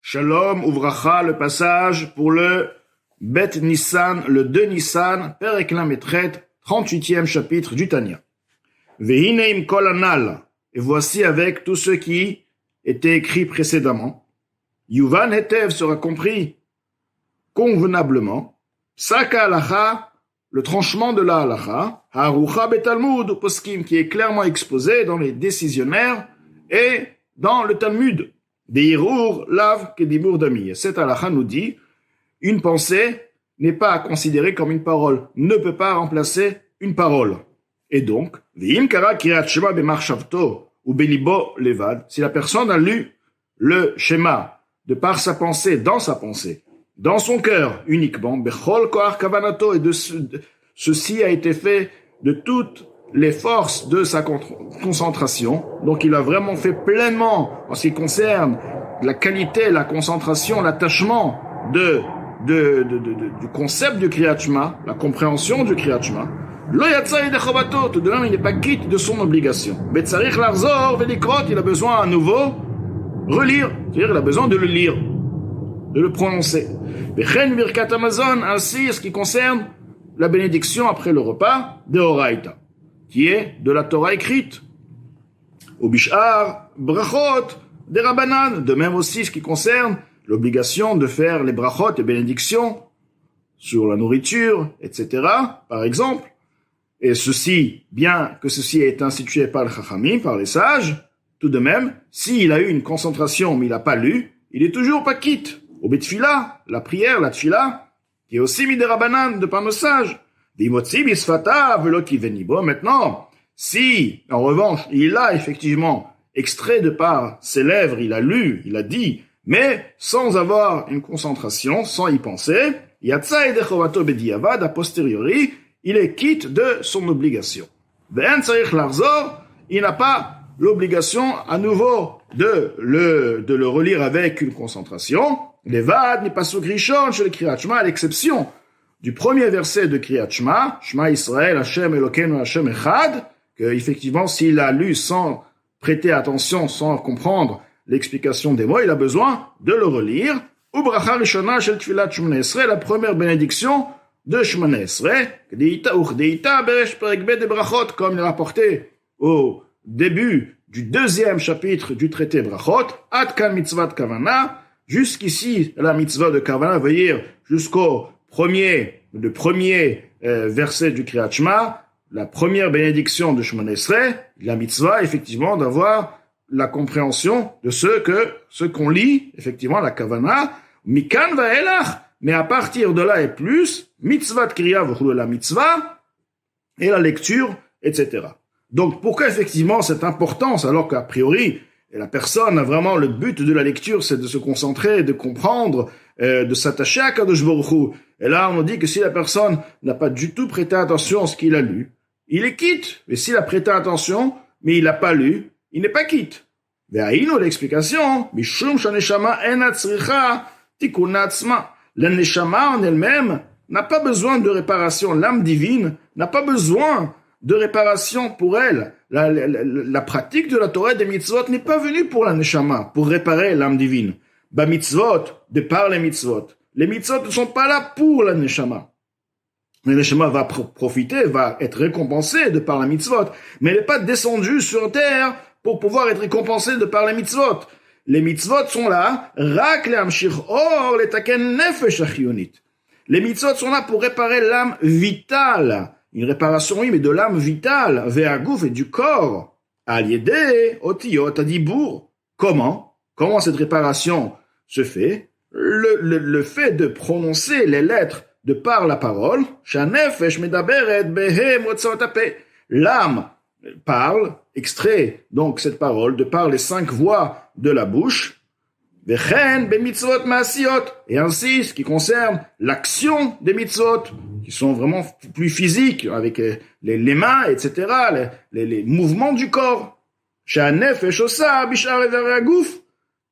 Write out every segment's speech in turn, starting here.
Shalom Uvracha, le passage pour le Bet Nissan, le 2 Nissan, Perek Lametret, 38e chapitre du Tanya. Vehineim kol anal, et voici avec tout ce qui était écrit précédemment. Yuvan Hetev sera compris convenablement. Saka halacha, le tranchement de la halacha, Harucha betalmud poskim, qui est clairement exposé dans les décisionnaires et dans le Talmud. Deirur lav kedibur dami. Cette halakha nous dit, une pensée n'est pas à considérer comme une parole, ne peut pas remplacer une parole. Et donc, ve'im kara kirat shema b'marshavto ou belibo levad, si la personne a lu le schéma de par sa pensée, dans son cœur uniquement, bechol koach kavanato, et ceci a été fait de toutes les forces de sa concentration. Donc il a vraiment fait pleinement en ce qui concerne la qualité, la concentration, l'attachement du concept du Kriyat Shema, la compréhension du Kriyat Shema. Lo yatsa yedei chovato, tout de même il n'est pas quitte de son obligation. Betzarich larzor velikrot, il a besoin à nouveau relire, c'est-à-dire il a besoin de le lire, de le prononcer. Bechen birkat Hamazon, ainsi ce qui concerne la bénédiction après le repas de Horaïta, qui est de la Torah écrite. Au Bishar, brachot, des Rabbanan, de même aussi ce qui concerne l'obligation de faire les brachot et bénédictions sur la nourriture, etc., par exemple. Et ceci, bien que ceci ait été institué par le Chachamim, par les sages, tout de même, s'il a eu une concentration mais il n'a pas lu, il est toujours pas quitte. Au Betfila, la prière, la Tfila, qui est aussi mis des Rabbanan de par nos sages. Maintenant, si, en revanche, il a effectivement extrait de par ses lèvres, il a lu, il a dit, mais sans avoir une concentration, sans y penser, a posteriori, il est quitte de son obligation. Il n'a pas l'obligation à nouveau de le relire avec une concentration. Levad n'est pas sous Grishon chez le Kriyat Shema, à l'exception du premier verset de Kriyat Shema, Shema Israël, Hashem Elokeinu, Hashem Echad, que effectivement s'il a lu sans prêter attention, sans comprendre l'explication des mots, il a besoin de le relire. Ou Bracha Rishona shel Tfilat Shmoneh Esrei, la première bénédiction de Shmoneh Esrei, K'deita beresh perek bet de brachot, comme il est rapporté au début du deuxième chapitre du traité Brachot, Ad kan mitzvat kavana, jusqu'ici la mitzvah de kavana, veut dire jusqu'au premier verset du Kriyat Shema, la première bénédiction de Shmoneh Esrei, la mitzvah, effectivement, d'avoir la compréhension de ce qu'on lit, effectivement, la kavana, mikan va'elach, mais à partir de là et plus, mitzvah kriya v'chulu, la mitzvah, et la lecture, etc. Donc, pourquoi effectivement cette importance, alors qu'a priori, la personne a vraiment le but de la lecture, c'est de se concentrer, de comprendre, de s'attacher à Kadosh Baruch Hu. Et là, on nous dit que si la personne n'a pas du tout prêté attention à ce qu'il a lu, il est quitte. Mais s'il a prêté attention, mais il n'a pas lu, il n'est pas quitte. Ve'aïno, l'explication, mishum shaneshama en atzricha tikun atzma. La neshama en elle-même n'a pas besoin de réparation. L'âme divine n'a pas besoin de réparation pour elle. La pratique de la Torah et des mitzvot n'est pas venue pour la neshama, pour réparer l'âme divine. Ba mitzvot, de par les mitzvot ne sont pas là pour la neshama. La neshama va profiter, va être récompensée de par la mitzvot, mais elle n'est pas descendue sur terre pour pouvoir être récompensée de par les mitzvot. Les mitzvot sont là, rak le'amshir or letaken nefesh achionit. Les mitzvot sont là pour réparer l'âme vitale. Une réparation, oui, mais de l'âme vitale, ve'agouf, et du corps. Al-yedeh, otiyot, adibur. Comment cette réparation se fait? Le fait de prononcer les lettres de par la parole, shanefesh medaberet behem otsaotape. L'âme parle, extrait donc cette parole de par les 5 voies de la bouche, vechen bemitzvot maasiot, et ainsi ce qui concerne l'action des mitzvot, qui sont vraiment plus physiques, avec les mains, etc., les mouvements du corps. Shanefesh osa bishar everagouf,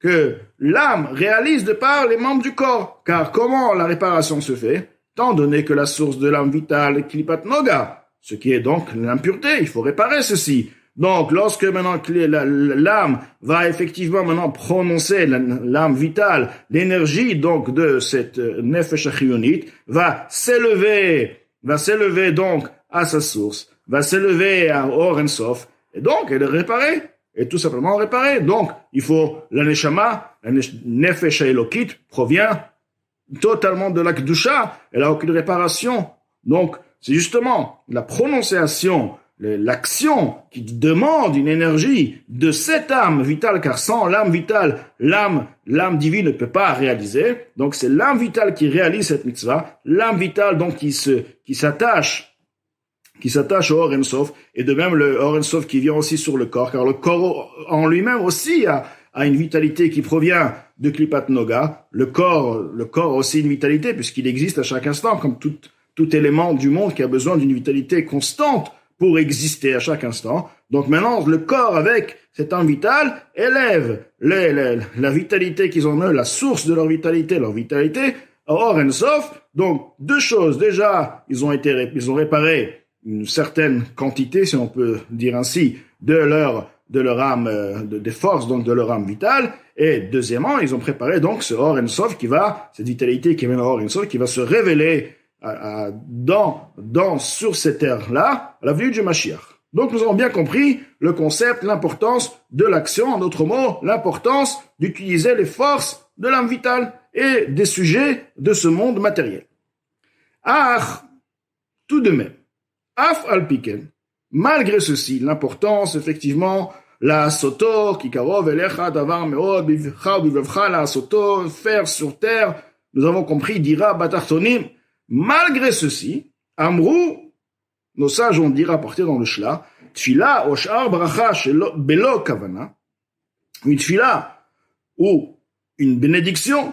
que l'âme réalise de par les membres du corps. Car comment la réparation se fait? Tant donné que la source de l'âme vitale est klipat noga, ce qui est donc l'impureté, il faut réparer ceci. Donc, lorsque maintenant l'âme va effectivement maintenant prononcer, l'âme vitale, l'énergie donc de cette nefesh achiyonit va s'élever donc à sa source, va s'élever à Or En Sof, et donc elle est réparée, et tout simplement réparée. Donc, il faut la neshama, la nefesh elokit provient totalement de la kedusha, elle a aucune réparation. Donc, c'est justement la prononciation, l'action qui demande une énergie de cette âme vitale, car sans l'âme vitale, l'âme divine ne peut pas réaliser. Donc c'est l'âme vitale qui réalise cette mitzvah, l'âme vitale donc qui s'attache au Or En Sof, et de même le Or En Sof qui vient aussi sur le corps, car le corps en lui-même aussi a une vitalité qui provient de Klipat Noga. Le corps a aussi une vitalité puisqu'il existe à chaque instant, comme tout élément du monde qui a besoin d'une vitalité constante pour exister à chaque instant. Donc maintenant, le corps, avec cette âme vitale, élève la vitalité qu'ils ont, la source de leur vitalité à Or En Sof. Donc, deux choses. Déjà, ils ont réparé une certaine quantité, si on peut dire ainsi, de leur âme, des forces, donc de leur âme vitale. Et deuxièmement, ils ont préparé donc ce Or En Sof cette vitalité qui est maintenant Or En Sof, qui va se révéler sur cette terre-là, à la venue du Mashiach. Donc nous avons bien compris le concept, l'importance de l'action, en d'autres mots, l'importance d'utiliser les forces de l'âme vitale et des sujets de ce monde matériel. Tout de même, Af al-Piken, malgré ceci, l'importance, effectivement, la sotor, kikarov, elecha, davar, meod, bivcha, bivavcha, la sotor, faire sur terre, nous avons compris, dira, batartonim. Malgré ceci, Amrou, nos sages ont dit, rapporté dans le Shla, Tfila, Oshar, Bracha, Belo, Kavana, une Tfila, ou une bénédiction,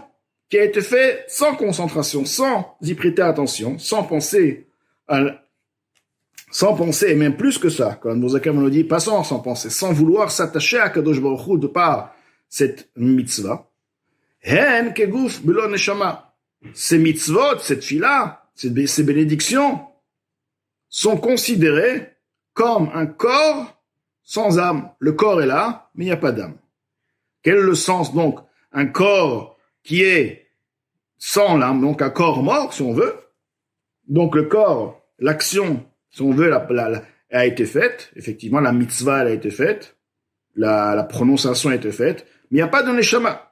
qui a été faite sans concentration, sans y prêter attention, sans penser, et même plus que ça, comme Mosakam nous dit, pas sans penser, sans vouloir s'attacher à Kadosh Baruch Hu de par cette mitzvah, Hen, Keguf, Belo, Neshama. Ces mitzvot, cette fila, ces bénédictions sont considérées comme un corps sans âme. Le corps est là, mais il n'y a pas d'âme. Quel est le sens donc? Un corps qui est sans l'âme, donc un corps mort, si on veut. Donc le corps, l'action, si on veut, a été faite. Effectivement, la mitzvah elle a été faite. La prononciation a été faite. Mais il n'y a pas de neshama.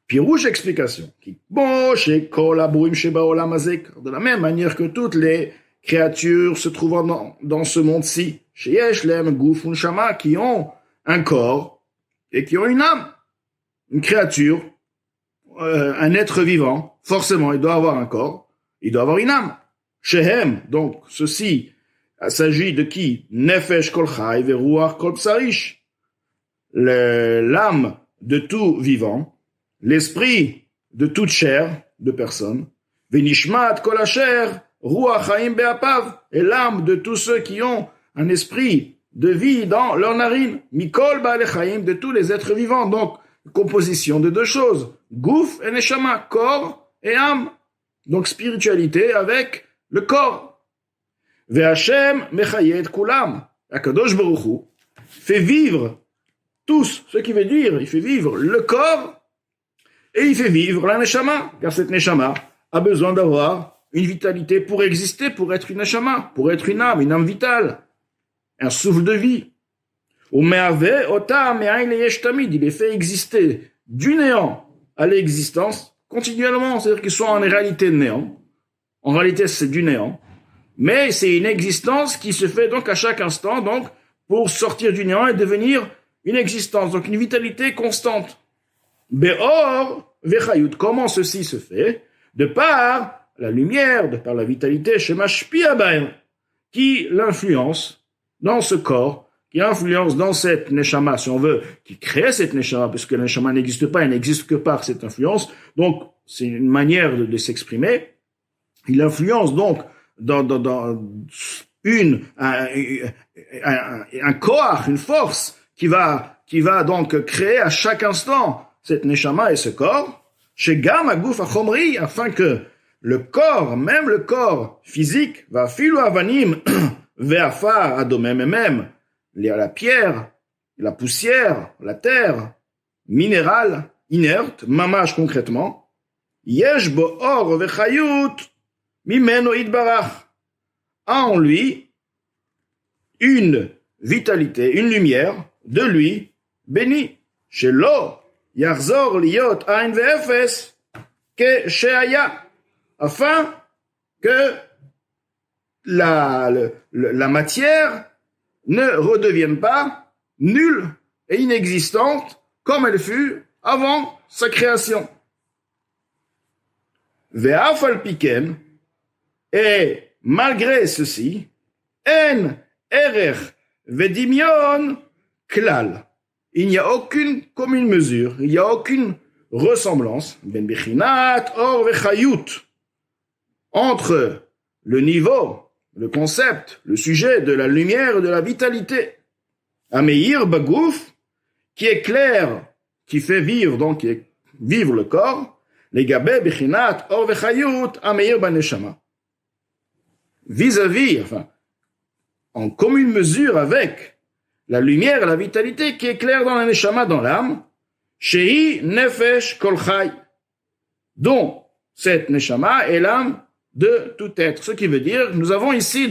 Pirouche explication. De la même manière que toutes les créatures se trouvant dans ce monde-ci, qui ont un corps et qui ont une âme. Une créature, un être vivant, forcément, il doit avoir un corps, il doit avoir une âme. Shehem, donc, ceci, il s'agit de qui? Nefesh kol chai veruach kol psarish. L'âme de tout vivant, l'esprit de toute chair de personne, Venishmat kol asher ruach chaim be'apav, et l'âme de tous ceux qui ont un esprit de vie dans leurs narines, mikol ba'alei chaim, de tous les êtres vivants. Donc, composition de deux choses, gouf et neshama, corps et âme. Donc, spiritualité avec le corps. Ve'Hashem mechayet kulam, Akadosh Baruch Hu fait vivre tous, ce qui veut dire, il fait vivre le corps et il fait vivre la neshama, car cette neshama a besoin d'avoir une vitalité pour exister, pour être une neshama, pour être une âme vitale, un souffle de vie. Il les fait exister du néant à l'existence continuellement, c'est-à-dire qu'ils sont en réalité néant. En réalité, c'est du néant, mais c'est une existence qui se fait donc à chaque instant, donc pour sortir du néant et devenir une existence, donc une vitalité constante. Be'or vechayut, comment ceci se fait? De par la lumière, de par la vitalité, shemashpia ba'en, qui l'influence dans ce corps, qui influence dans cette neshama, si on veut, qui crée cette neshama, parce que la neshama n'existe pas, elle n'existe que par cette influence. Donc, c'est une manière de s'exprimer. Il influence donc dans un corps, une force qui va donc créer à chaque instant cette neshama et ce corps, chez Gam Agouf Achomri, afin que le corps, même le corps physique, va filu avanim ve'afar adomem, et même la pierre, la poussière, la terre, minérale, inerte, mamash concrètement, yesh bo or vechayut mimeno idbarach, a en lui une vitalité, une lumière de lui béni. Shelo yarzor liot ain ve'efes ke sheaya, afin que la matière ne redevienne pas nulle et inexistante comme elle fut avant sa création. Ve'af al piken, et malgré ceci, en erech ve'dimion klal, il n'y a aucune commune mesure, il n'y a aucune ressemblance, ben bichinat or vechayut, entre le niveau, le concept, le sujet de la lumière et de la vitalité. Ameir bagouf, qui est clair, qui fait vivre, donc qui est vivre le corps, les gabé bichinat or vechayut ameir baneshama. Vis-à-vis, enfin, en commune mesure avec la lumière et la vitalité qui est claire dans la neshama, dans l'âme, shehi nefesh kol chai, dont cette neshama est l'âme de tout être. Ce qui veut dire, nous avons ici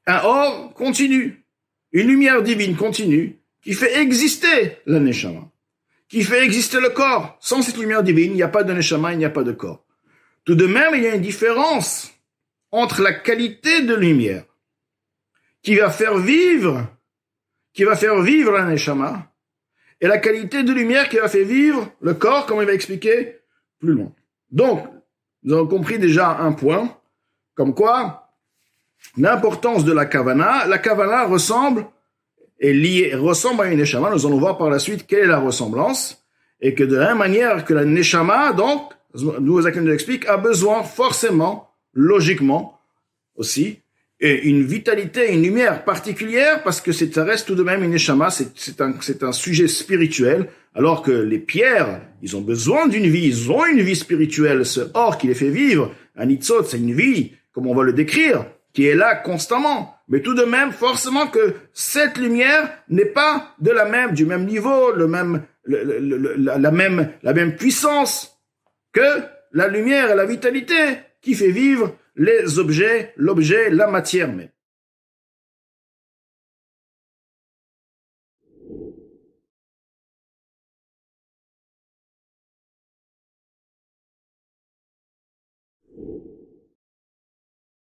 un or continu, une lumière divine continue, qui fait exister la neshama, qui fait exister le corps. Sans cette lumière divine, il n'y a pas de neshama, il n'y a pas de corps. Tout de même, il y a une différence entre la qualité de lumière qui va faire vivre la neshama, et la qualité de lumière qui va faire vivre le corps, comme il va expliquer plus loin. Donc, nous avons compris déjà un point, comme quoi l'importance de la kavana ressemble à une neshama. Nous allons voir par la suite quelle est la ressemblance, et que de la même manière que la neshama, donc, nous explique, a besoin forcément, logiquement aussi, et une vitalité, une lumière particulière, parce que ça reste tout de même une neshama, c'est un sujet spirituel, alors que les pierres, ils ont besoin d'une vie, ils ont une vie spirituelle, ce or qui les fait vivre, un nitzot, c'est une vie, comme on va le décrire, qui est là constamment, mais tout de même, forcément que cette lumière n'est pas du même niveau, la même puissance que la lumière et la vitalité qui fait vivre les objets, l'objet, la matière même.